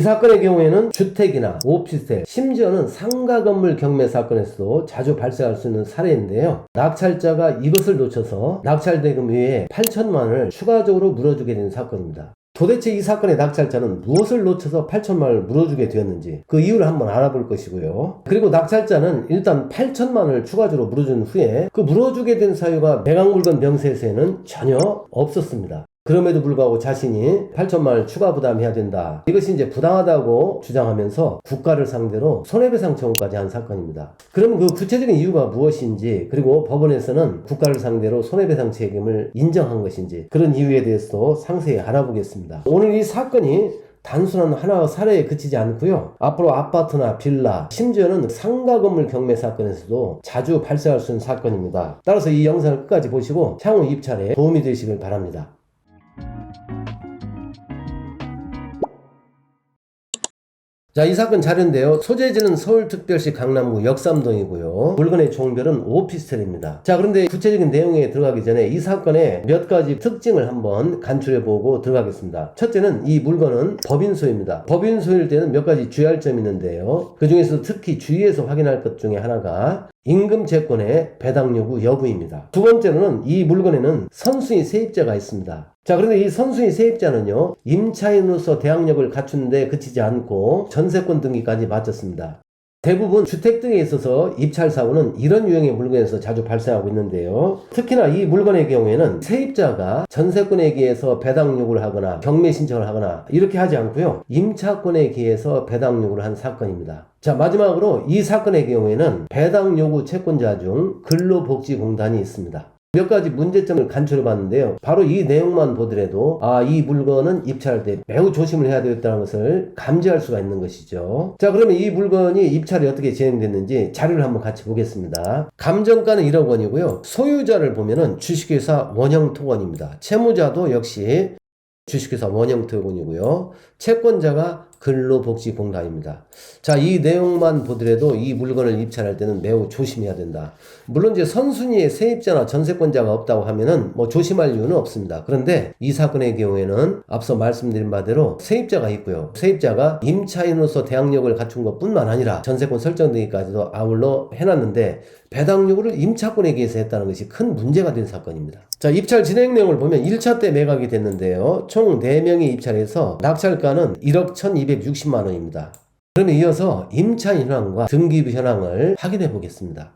이 사건의 경우에는 주택이나 오피스텔, 심지어는 상가 건물 경매 사건에서도 자주 발생할 수 있는 사례인데요. 낙찰자가 이것을 놓쳐서 낙찰대금 외에 8천만 원을 추가적으로 물어주게 된 사건입니다. 도대체 이 사건의 낙찰자는 무엇을 놓쳐서 8천만 원을 물어주게 되었는지 그 이유를 한번 알아볼 것이고요. 그리고 낙찰자는 일단 8천만 원을 추가적으로 물어준 후에 그 물어주게 된 사유가 매각물건 명세서에는 전혀 없었습니다. 그럼에도 불구하고 자신이 8천만 원을 추가 부담해야 된다. 이것이 이제 부당하다고 주장하면서 국가를 상대로 손해배상 청구까지 한 사건입니다. 그럼 그 구체적인 이유가 무엇인지, 그리고 법원에서는 국가를 상대로 손해배상 책임을 인정한 것인지, 그런 이유에 대해서도 상세히 알아보겠습니다. 오늘 이 사건이 단순한 하나의 사례에 그치지 않고요. 앞으로 아파트나 빌라, 심지어는 상가 건물 경매 사건에서도 자주 발생할 수 있는 사건입니다. 따라서 이 영상을 끝까지 보시고 향후 입찰에 도움이 되시길 바랍니다. 자, 이 사건 자료인데요. 소재지는 서울특별시 강남구 역삼동이고요. 물건의 종별은 오피스텔입니다. 자, 그런데 구체적인 내용에 들어가기 전에 이 사건의 몇 가지 특징을 한번 간추려보고 들어가겠습니다. 첫째는 이 물건은 법인 소유입니다. 법인 소유일 때는 몇 가지 주의할 점이 있는데요. 그 중에서 특히 주의해서 확인할 것 중에 하나가 임금 채권의 배당 요구 여부입니다. 두 번째로는 이 물건에는 선순위 세입자가 있습니다. 자, 그런데 이 선순위 세입자는요, 임차인으로서 대항력을 갖추는데 그치지 않고 전세권 등기까지 마쳤습니다. 대부분 주택 등에 있어서 입찰 사고는 이런 유형의 물건에서 자주 발생하고 있는데요. 특히나 이 물건의 경우에는 세입자가 전세권에 기해서 배당 요구를 하거나 경매 신청을 하거나 이렇게 하지 않고요, 임차권에 기해서 배당 요구를 한 사건입니다. 자, 마지막으로 이 사건의 경우에는 배당 요구 채권자 중 근로복지공단이 있습니다. 몇 가지 문제점을 간추려 봤는데요. 바로 이 내용만 보더라도 이 물건은 입찰할 때 매우 조심을 해야 되겠다는 것을 감지할 수가 있는 것이죠. 자, 그러면 이 물건이 입찰이 어떻게 진행됐는지 자료를 한번 같이 보겠습니다. 감정가는 1억 원이고요. 소유자를 보면은 주식회사 원형토건입니다. 채무자도 역시 주식회사 원형토건이고요. 채권자가 근로복지공단입니다. 자, 이 내용만 보더라도 이 물건을 입찰할 때는 매우 조심해야 된다. 물론 이제 선순위에 세입자나 전세권자가 없다고 하면은 조심할 이유는 없습니다. 그런데 이 사건의 경우에는 앞서 말씀드린 바대로 세입자가 있고요. 세입자가 임차인으로서 대항력을 갖춘 것뿐만 아니라 전세권 설정 등기까지도 아울러 해놨는데 배당 요구를 임차권에 의해서 했다는 것이 큰 문제가 된 사건입니다. 자, 입찰 진행 내용을 보면 1차 때 매각이 됐는데요. 총 4명이 입찰해서 낙찰가는 1억 1260만 원입니다. 그러면 이어서 임차인 현황과 등기부 현황을 확인해 보겠습니다.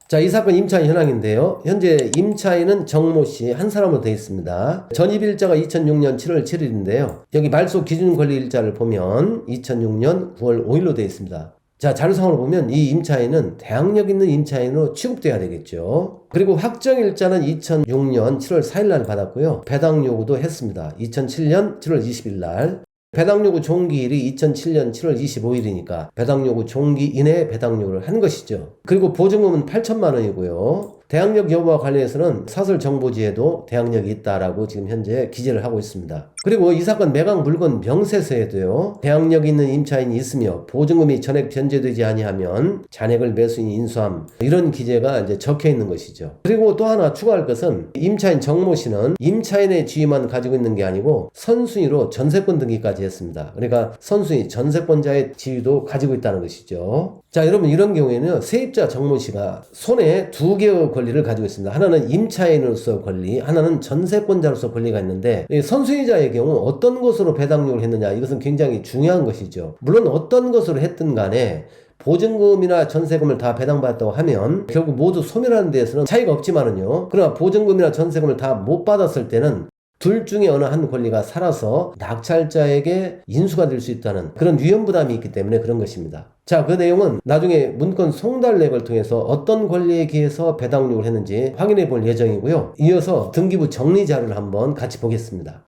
자, 이 사건 임차인 현황인데요. 현재 임차인은 정모씨 한 사람으로 되어 있습니다. 전입일자가 2006년 7월 7일인데요. 여기 말소 기준 권리 일자를 보면 2006년 9월 5일로 되어 있습니다. 자, 자료상으로 보면 이 임차인은 대항력 있는 임차인으로 취급돼야 되겠죠. 그리고 확정일자는 2006년 7월 4일 날 받았고요. 배당 요구도 했습니다. 2007년 7월 20일 날. 배당 요구 종기일이 2007년 7월 25일이니까 배당 요구 종기 이내에 배당 요구를 한 것이죠. 그리고 보증금은 8천만 원이고요. 대항력 여부와 관련해서는 사설 정보지에도 대항력이 있다라고 지금 현재 기재를 하고 있습니다. 그리고 이 사건 매각 물건 명세서에도요, 대항력 있는 임차인이 있으며 보증금이 전액 변제되지 아니하면 잔액을 매수인 인수함, 이런 기재가 이제 적혀 있는 것이죠. 그리고 또 하나 추가할 것은 임차인 정모 씨는 임차인의 지위만 가지고 있는 게 아니고 선순위로 전세권 등기까지 했습니다. 그러니까 선순위 전세권자의 지위도 가지고 있다는 것이죠. 자, 여러분, 이런 경우에는 세입자 정모 씨가 손에 두 개의 권리를 가지고 있습니다. 하나는 임차인으로서 권리, 하나는 전세권자로서 권리가 있는데, 선수의자의 경우 어떤 것으로 배당 요구를 했느냐, 이것은 굉장히 중요한 것이죠. 물론 어떤 것으로 했든 간에 보증금이나 전세금을 다 배당받았다고 하면 결국 모두 소멸하는 데에서는 차이가 없지만은요, 그러나 보증금이나 전세금을 다 못 받았을 때는 둘 중에 어느 한 권리가 살아서 낙찰자에게 인수가 될 수 있다는 그런 위험부담이 있기 때문에 그런 것입니다. 자, 그 내용은 나중에 문건 송달랩을 통해서 어떤 권리에 기해서 배당 요구를 했는지 확인해 볼 예정이고요. 이어서 등기부 정리 자료를 한번 같이 보겠습니다.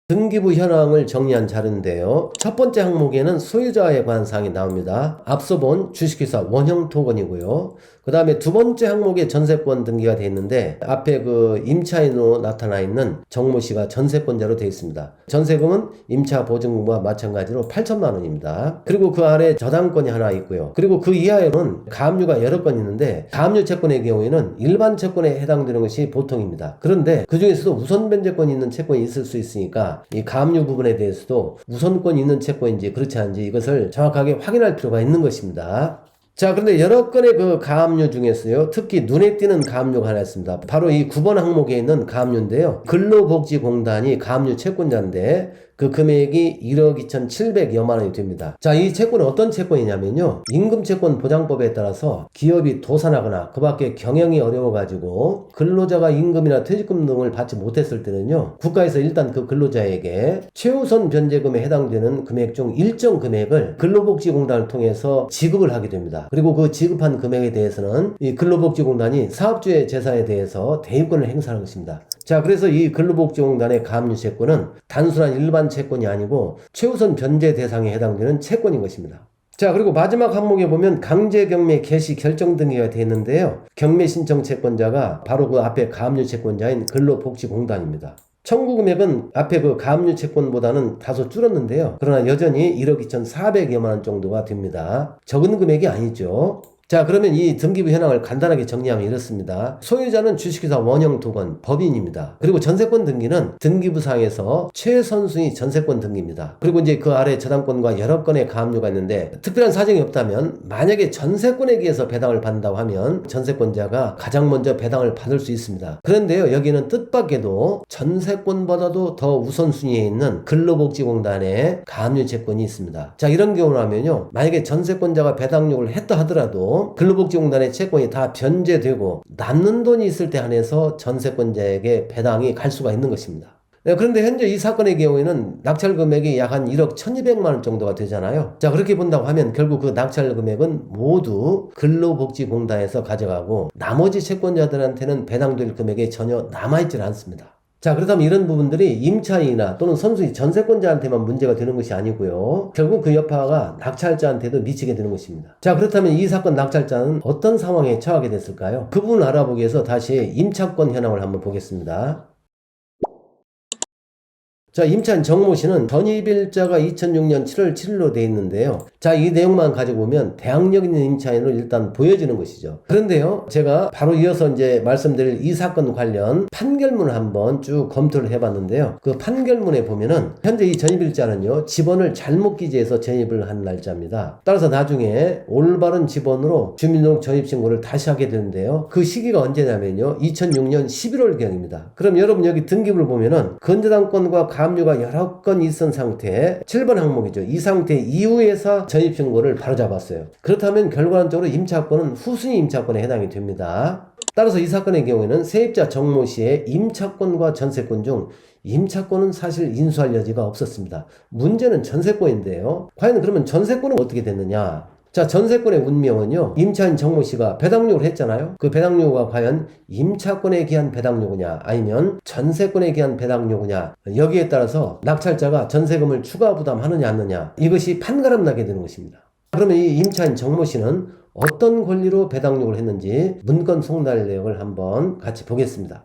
등기부 현황을 정리한 자료인데요. 첫 번째 항목에는 소유자에 관한 사항이 나옵니다. 앞서 본 주식회사 원형토건이고요. 그 다음에 두 번째 항목에 전세권 등기가 되어 있는데 앞에 그 임차인으로 나타나 있는 정모 씨가 전세권자로 되어 있습니다. 전세금은 임차 보증금과 마찬가지로 8천만 원입니다. 그리고 그 아래 저당권이 하나 있고요. 그리고 그 이하에는 가압류가 여러 건 있는데 가압류 채권의 경우에는 일반 채권에 해당되는 것이 보통입니다. 그런데 그 중에서도 우선 변제권이 있는 채권이 있을 수 있으니까 이 가압류 부분에 대해서도 우선권이 있는 채권인지 그렇지 않은지 이것을 정확하게 확인할 필요가 있는 것입니다. 자, 그런데 여러 건의 그 가압류 중에서요, 특히 눈에 띄는 가압류가 하나 있습니다. 바로 이 9번 항목에 있는 가압류인데요. 근로복지공단이 가압류 채권자인데 그 금액이 1억 2,700여만 원이 됩니다. 자, 이 채권은 어떤 채권이냐면요. 임금채권 보장법에 따라서 기업이 도산하거나 그 밖에 경영이 어려워가지고 근로자가 임금이나 퇴직금 등을 받지 못했을 때는요. 국가에서 일단 그 근로자에게 최우선 변제금에 해당되는 금액 중 일정 금액을 근로복지공단을 통해서 지급을 하게 됩니다. 그리고 그 지급한 금액에 대해서는 이 근로복지공단이 사업주의 재산에 대해서 대유권을 행사하는 것입니다. 자, 그래서 이 근로복지공단의 가압류 채권은 단순한 일반 채권이 아니고 최우선 변제 대상에 해당되는 채권인 것입니다. 자, 그리고 마지막 항목에 보면 강제경매 개시 결정 등기가 되어 있는데요. 경매 신청 채권자가 바로 그 앞에 가압류 채권자인 근로복지공단입니다. 청구 금액은 앞에 그 가압류 채권보다는 다소 줄었는데요. 그러나 여전히 1억 2,400여만 원 정도가 됩니다. 적은 금액이 아니죠. 자, 그러면 이 등기부 현황을 간단하게 정리하면 이렇습니다. 소유자는 주식회사 원형토건 법인입니다. 그리고 전세권 등기는 등기부상에서 최선순위 전세권 등기입니다. 그리고 이제 그 아래 저당권과 여러 건의 가압류가 있는데 특별한 사정이 없다면 만약에 전세권에 의해서 배당을 받는다고 하면 전세권자가 가장 먼저 배당을 받을 수 있습니다. 그런데요, 여기는 뜻밖에도 전세권보다도 더 우선순위에 있는 근로복지공단의 가압류 채권이 있습니다. 자, 이런 경우라면요, 만약에 전세권자가 배당 요구를 했다 하더라도 근로복지공단의 채권이 다 변제되고 남는 돈이 있을 때 한해서 전세권자에게 배당이 갈 수가 있는 것입니다. 그런데 현재 이 사건의 경우에는 낙찰 금액이 약 한 1억 1,200만 원 정도가 되잖아요. 자, 그렇게 본다고 하면 결국 그 낙찰 금액은 모두 근로복지공단에서 가져가고 나머지 채권자들한테는 배당될 금액이 전혀 남아있질 않습니다. 자, 그렇다면 이런 부분들이 임차인이나 또는 선순위 전세권자한테만 문제가 되는 것이 아니고요. 결국 그 여파가 낙찰자한테도 미치게 되는 것입니다. 자, 그렇다면 이 사건 낙찰자는 어떤 상황에 처하게 됐을까요? 그 부분을 알아보기 위해서 다시 임차권 현황을 한번 보겠습니다. 자, 임차인 정모 씨는 전입일자가 2006년 7월 7일로 되어 있는데요. 자, 이 내용만 가지고 보면 대항력 있는 임차인으로 일단 보여지는 것이죠. 그런데요, 제가 바로 이어서 이제 말씀드릴 이 사건 관련 판결문을 한번 쭉 검토를 해봤는데요. 그 판결문에 보면은 현재 이 전입일자는요, 집원을 잘못 기재해서 전입을 한 날짜입니다. 따라서 나중에 올바른 집원으로 주민등록 전입신고를 다시 하게 되는데요. 그 시기가 언제냐면요, 2006년 11월경입니다. 그럼 여러분 여기 등기부를 보면은 근저당권과 가압류가 여러 건 있은 상태에 7번 항목이죠. 이 상태 이후에서 전입신고를 바로잡았어요. 그렇다면 결과론적으로 임차권은 후순위 임차권에 해당이 됩니다. 따라서 이 사건의 경우에는 세입자 정모 씨의 임차권과 전세권 중 임차권은 사실 인수할 여지가 없었습니다. 문제는 전세권인데요. 과연 그러면 전세권은 어떻게 됐느냐? 자, 전세권의 운명은요, 임차인 정모 씨가 배당 요구를 했잖아요. 그 배당 요구가 과연 임차권에 기한 배당 요구냐 아니면 전세권에 기한 배당 요구냐, 여기에 따라서 낙찰자가 전세금을 추가 부담하느냐 않느냐, 이것이 판가름 나게 되는 것입니다. 그러면 이 임차인 정모 씨는 어떤 권리로 배당 요구를 했는지 문건 송달 내역을 한번 같이 보겠습니다.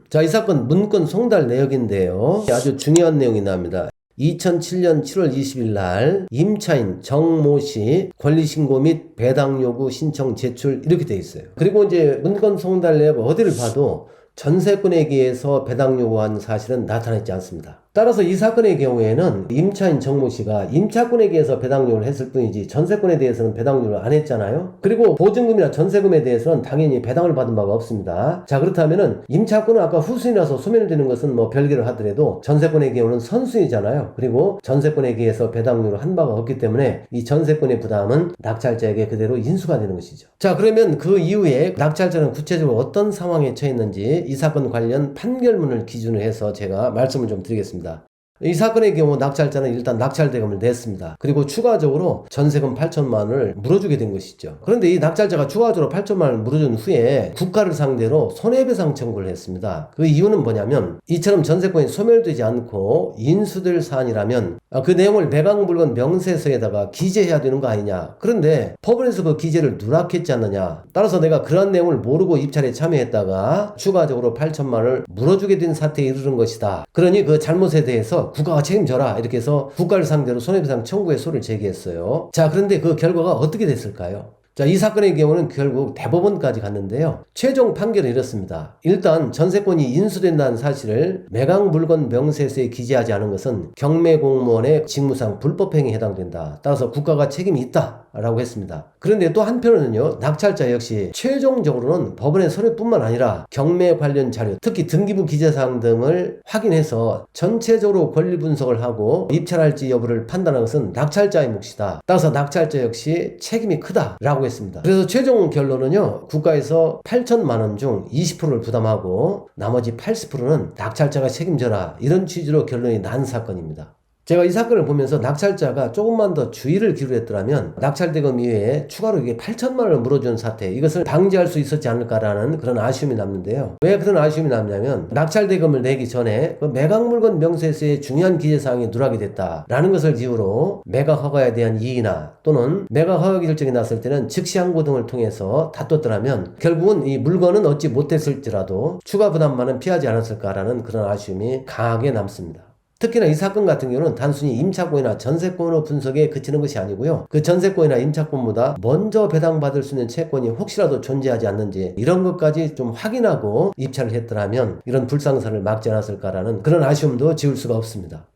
자, 이 사건 문건 송달 내역인데요, 아주 중요한 내용이 나옵니다. 2007년 7월 20일 날 임차인 정모 씨 권리신고 및 배당 요구 신청 제출 이렇게 돼 있어요. 그리고 이제 문건 송달 내역 어디를 봐도 전세권에 의해서 배당 요구한 사실은 나타나지 않습니다. 따라서 이 사건의 경우에는 임차인 정모 씨가 임차권에 의해서 배당 요구를 했을 뿐이지 전세권에 대해서는 배당 요구를 안 했잖아요. 그리고 보증금이나 전세금에 대해서는 당연히 배당을 받은 바가 없습니다. 자, 그렇다면은 임차권은 아까 후순위라서 소멸되는 것은 뭐 별개로 하더라도 전세권의 경우는 선순위잖아요. 그리고 전세권에 의해서 배당 요구를 한 바가 없기 때문에 이 전세권의 부담은 낙찰자에게 그대로 인수가 되는 것이죠. 자, 그러면 그 이후에 낙찰자는 구체적으로 어떤 상황에 처했는지 이 사건 관련 판결문을 기준으로 해서 제가 말씀을 좀 드리겠습니다. 이 사건의 경우 낙찰자는 일단 낙찰대금을 냈습니다. 그리고 추가적으로 전세금 8천만 원을 물어주게 된 것이죠. 그런데 이 낙찰자가 추가적으로 8천만 원을 물어준 후에 국가를 상대로 손해배상 청구를 했습니다. 그 이유는 뭐냐면 이처럼 전세권이 소멸되지 않고 인수될 사안이라면 그 내용을 매각물건 명세서에다가 기재해야 되는 거 아니냐. 그런데 법원에서 그 기재를 누락했지 않느냐. 따라서 내가 그런 내용을 모르고 입찰에 참여했다가 추가적으로 8천만 원을 물어주게 된 사태에 이르는 것이다. 그러니 그 잘못에 대해서 국가가 책임져라 이렇게 해서 국가를 상대로 손해배상 청구의 소를 제기했어요. 자, 그런데 그 결과가 어떻게 됐을까요? 자, 이 사건의 경우는 결국 대법원까지 갔는데요. 최종 판결은 이렇습니다. 일단 전세권이 인수된다는 사실을 매각물건 명세서에 기재하지 않은 것은 경매공무원의 직무상 불법행위에 해당된다. 따라서 국가가 책임이 있다 라고 했습니다. 그런데 또 한편으로는요, 낙찰자 역시 최종적으로는 법원의 서류뿐만 아니라 경매 관련 자료, 특히 등기부 기재사항 등을 확인해서 전체적으로 권리 분석을 하고 입찰할지 여부를 판단하는 것은 낙찰자의 몫이다. 따라서 낙찰자 역시 책임이 크다 라고 했습니다. 그래서 최종 결론은요, 국가에서 8천만 원 중 20%를 부담하고 나머지 80%는 낙찰자가 책임져라, 이런 취지로 결론이 난 사건입니다. 제가 이 사건을 보면서 낙찰자가 조금만 더 주의를 기울였더라면 낙찰대금 이외에 추가로 이게 8천만 원을 물어주는 사태, 이것을 방지할 수 있었지 않을까라는 그런 아쉬움이 남는데요. 왜 그런 아쉬움이 남냐면 낙찰대금을 내기 전에 그 매각물건 명세서의 중요한 기재사항이 누락이 됐다라는 것을 이유로 매각 허가에 대한 이의나 또는 매각 허가 결정이 났을 때는 즉시 항고 등을 통해서 다퉜더라면 결국은 이 물건은 얻지 못했을지라도 추가 부담만은 피하지 않았을까라는 그런 아쉬움이 강하게 남습니다. 특히나 이 사건 같은 경우는 단순히 임차권이나 전세권으로 분석에 그치는 것이 아니고요. 그 전세권이나 임차권보다 먼저 배당받을 수 있는 채권이 혹시라도 존재하지 않는지 이런 것까지 좀 확인하고 입찰을 했더라면 이런 불상사를 막지 않았을까라는 그런 아쉬움도 지울 수가 없습니다.